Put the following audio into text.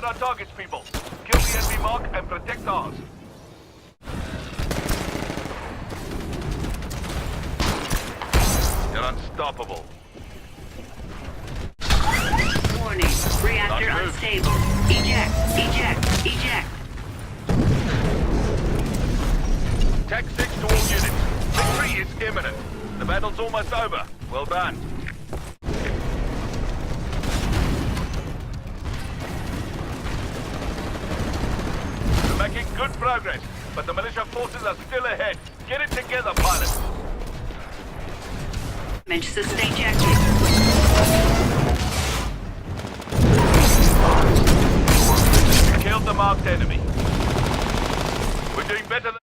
out our targets, people. Kill the enemy mark and protect ours. You're unstoppable. Warning. Reactor Not moved. unstable. Eject. Eject. Eject. Tech 6 to all units. Victory is imminent. The battle's almost over. Well done. We're making good progress, but the militia forces are still ahead. Get it together, pilots. System ejected. Killed the marked enemy. We're doing better than